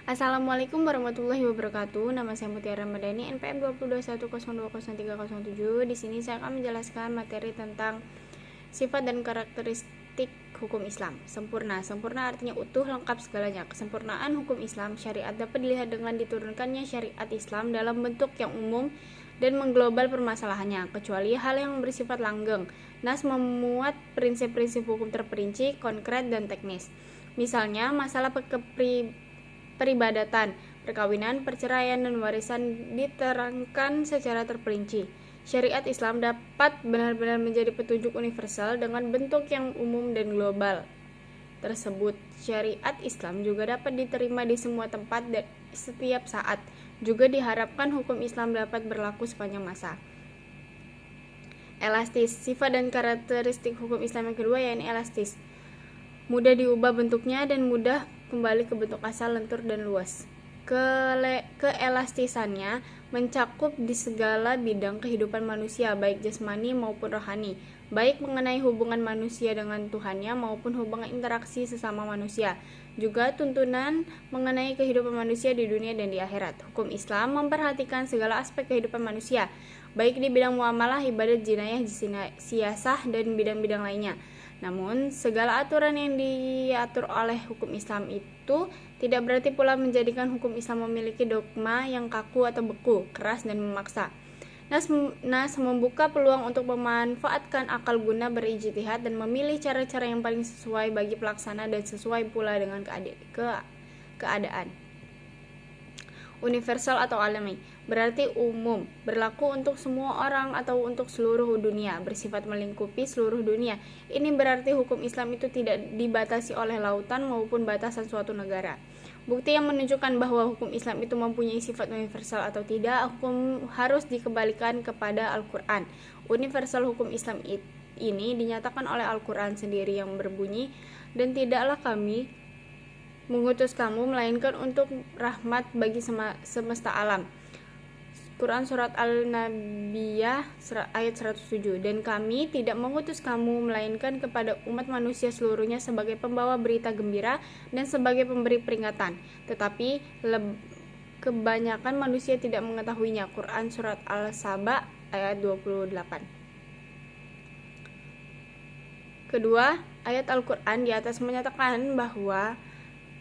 Assalamualaikum warahmatullahi wabarakatuh. Nama saya Mutiara Madani, NPM 2021020307. Di sini saya akan menjelaskan materi tentang sifat dan karakteristik hukum Islam. Sempurna. Sempurna artinya utuh, lengkap segalanya. Kesempurnaan hukum Islam syariat dapat dilihat dengan diturunkannya syariat Islam dalam bentuk yang umum dan mengglobal permasalahannya, kecuali hal yang bersifat langgeng. Nas memuat prinsip-prinsip hukum terperinci, konkret, dan teknis. Misalnya, masalah peribadatan, perkawinan, perceraian, dan warisan diterangkan secara terperinci. Syariat Islam dapat benar-benar menjadi petunjuk universal dengan bentuk yang umum dan global tersebut. Syariat Islam juga dapat diterima di semua tempat dan setiap saat. Juga diharapkan hukum Islam dapat berlaku sepanjang masa. Elastis. Sifat dan karakteristik hukum Islam yang kedua yakni elastis. Mudah diubah bentuknya dan mudah kembali ke bentuk asal, lentur, dan luas. Keelastisannya mencakup di segala bidang kehidupan manusia, baik jasmani maupun rohani, baik mengenai hubungan manusia dengan Tuhannya maupun hubungan interaksi sesama manusia, juga tuntunan mengenai kehidupan manusia di dunia dan di akhirat. Hukum Islam memperhatikan segala aspek kehidupan manusia, baik di bidang muamalah, ibadat, jinayah, siasah, dan bidang-bidang lainnya. Namun, segala aturan yang diatur oleh hukum Islam itu tidak berarti pula menjadikan hukum Islam memiliki dogma yang kaku atau beku, keras, dan memaksa. Nas membuka peluang untuk memanfaatkan akal guna berijtihad dan memilih cara-cara yang paling sesuai bagi pelaksana dan sesuai pula dengan keadaan. Universal atau alami berarti umum, berlaku untuk semua orang atau untuk seluruh dunia, bersifat melingkupi seluruh dunia. Ini berarti hukum Islam itu tidak dibatasi oleh lautan maupun batasan suatu negara. Bukti yang menunjukkan bahwa hukum Islam itu mempunyai sifat universal atau tidak, hukum harus dikembalikan kepada Al-Quran. Universal hukum Islam ini dinyatakan oleh Al-Quran sendiri yang berbunyi, dan tidaklah kami mengutus kamu melainkan untuk rahmat bagi semesta alam. Quran Surat Al-Nabiyah ayat 107. Dan kami tidak mengutus kamu melainkan kepada umat manusia seluruhnya sebagai pembawa berita gembira dan sebagai pemberi peringatan. Tetapi kebanyakan manusia tidak mengetahuinya. Quran Surat Al-Saba ayat 28. Kedua, ayat Al-Quran di atas menyatakan bahwa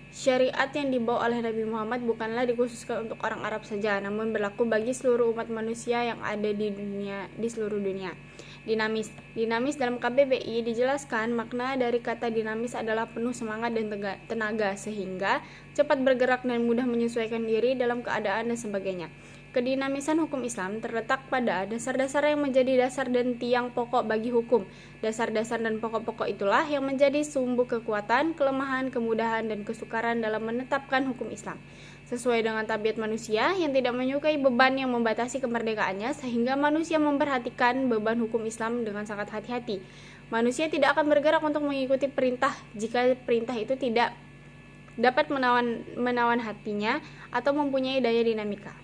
syariat yang dibawa oleh Nabi Muhammad bukanlah dikhususkan untuk orang Arab saja, namun berlaku bagi seluruh umat manusia yang ada di seluruh dunia. Dinamis dalam KBBI dijelaskan makna dari kata dinamis adalah penuh semangat dan tenaga, sehingga cepat bergerak dan mudah menyesuaikan diri dalam keadaan dan sebagainya. Kedinamisan hukum Islam terletak pada dasar-dasar yang menjadi dasar dan tiang pokok bagi hukum. Dasar-dasar dan pokok-pokok itulah yang menjadi sumbu kekuatan, kelemahan, kemudahan, dan kesukaran dalam menetapkan hukum Islam. Sesuai dengan tabiat manusia yang tidak menyukai beban yang membatasi kemerdekaannya, sehingga manusia memperhatikan beban hukum Islam dengan sangat hati-hati. Manusia tidak akan bergerak untuk mengikuti perintah jika perintah itu tidak dapat menawan hatinya atau mempunyai daya dinamika.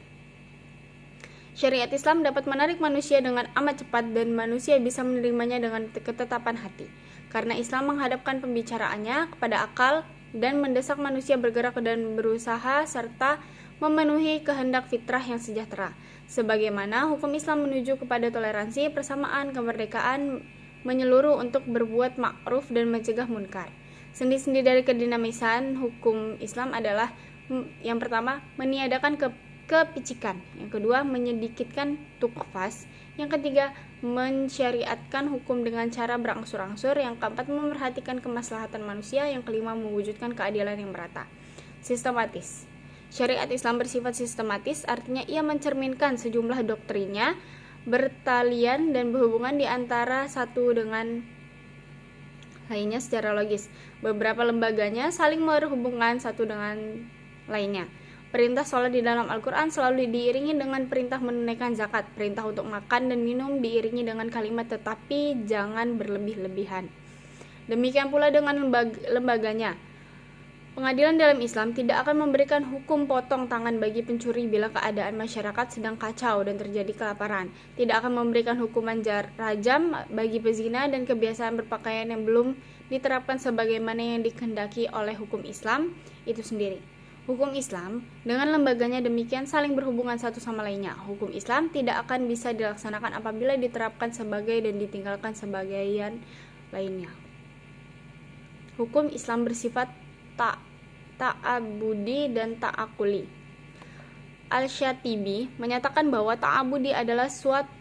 Syariat Islam dapat menarik manusia dengan amat cepat dan manusia bisa menerimanya dengan ketetapan hati. Karena Islam menghadapkan pembicaraannya kepada akal dan mendesak manusia bergerak dan berusaha serta memenuhi kehendak fitrah yang sejahtera. Sebagaimana hukum Islam menuju kepada toleransi, persamaan, kemerdekaan menyeluruh untuk berbuat ma'ruf dan mencegah munkar. Sendi-sendi dari kedinamisan hukum Islam adalah yang pertama, meniadakan kepicikan, yang kedua menyedikitkan tukfas, yang ketiga mensyariatkan hukum dengan cara berangsur-angsur, yang keempat memerhatikan kemaslahatan manusia, yang kelima mewujudkan keadilan yang merata. Sistematis. Syariat Islam bersifat sistematis, artinya ia mencerminkan sejumlah doktrinnya bertalian dan berhubungan di antara satu dengan lainnya secara logis. Beberapa lembaganya saling berhubungan satu dengan lainnya. Perintah sholat di dalam Al-Quran selalu diiringi dengan perintah menunaikan zakat. Perintah untuk makan dan minum diiringi dengan kalimat tetapi jangan berlebih-lebihan. Demikian pula dengan lembaganya. Pengadilan dalam Islam tidak akan memberikan hukum potong tangan bagi pencuri bila keadaan masyarakat sedang kacau dan terjadi kelaparan. Tidak akan memberikan hukuman rajam bagi pezina dan kebiasaan berpakaian yang belum diterapkan sebagaimana yang dikehendaki oleh hukum Islam itu sendiri. Hukum Islam dengan lembaganya demikian saling berhubungan satu sama lainnya. Hukum Islam tidak akan bisa dilaksanakan apabila diterapkan sebagai dan ditinggalkan sebagian lainnya. Hukum Islam bersifat ta'abudi dan ta'akuli. Al-Syatibi menyatakan bahwa ta'abudi adalah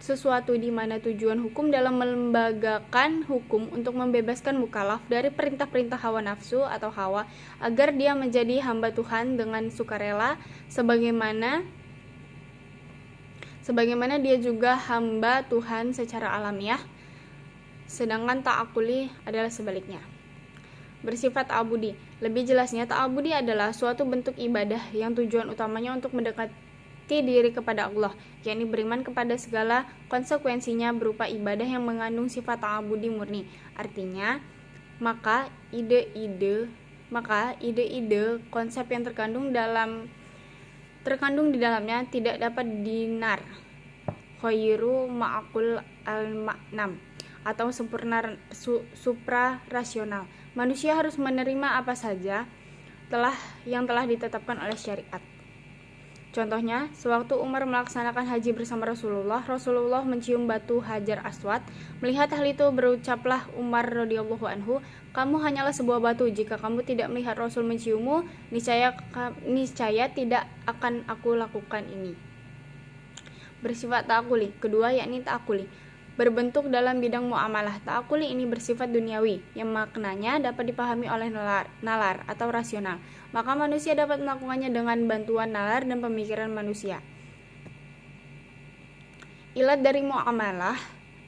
sesuatu di mana tujuan hukum dalam melembagakan hukum untuk membebaskan mukallaf dari perintah-perintah hawa nafsu atau hawa agar dia menjadi hamba Tuhan dengan sukarela sebagaimana dia juga hamba Tuhan secara alamiah. Sedangkan ta'akuli adalah sebaliknya, bersifat ta'abudi. Lebih jelasnya, ta'abudi adalah suatu bentuk ibadah yang tujuan utamanya untuk mendekati diri kepada Allah, yakni beriman kepada segala konsekuensinya berupa ibadah yang mengandung sifat ta'abudi murni. Artinya, maka ide-ide konsep yang terkandung di dalamnya tidak dapat dinar khairu ma'akul al-ma'nam atau suprarasional. Manusia harus menerima apa saja yang telah ditetapkan oleh syariat. Contohnya, sewaktu Umar melaksanakan haji bersama Rasulullah mencium batu Hajar Aswad. Melihat hal itu, berucaplah Umar radhiyallahu anhu, "Kamu hanyalah sebuah batu. Jika kamu tidak melihat Rasul menciummu, niscaya tidak akan aku lakukan ini." Bersifat ta'akuli. Kedua, yakni ta'akuli berbentuk dalam bidang muamalah. Ta'akuli ini bersifat duniawi, yang maknanya dapat dipahami oleh nalar atau rasional. Maka manusia dapat melakukannya dengan bantuan nalar dan pemikiran manusia. Ilat dari muamalah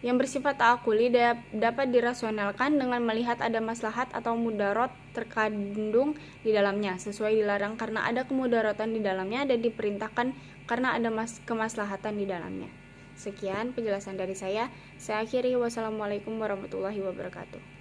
yang bersifat ta'akuli dapat dirasionalkan dengan melihat ada maslahat atau mudarat terkandung di dalamnya, sesuai dilarang karena ada kemudaratan di dalamnya dan diperintahkan karena ada kemaslahatan di dalamnya. Sekian penjelasan dari saya. Saya akhiri. Wassalamualaikum warahmatullahi wabarakatuh.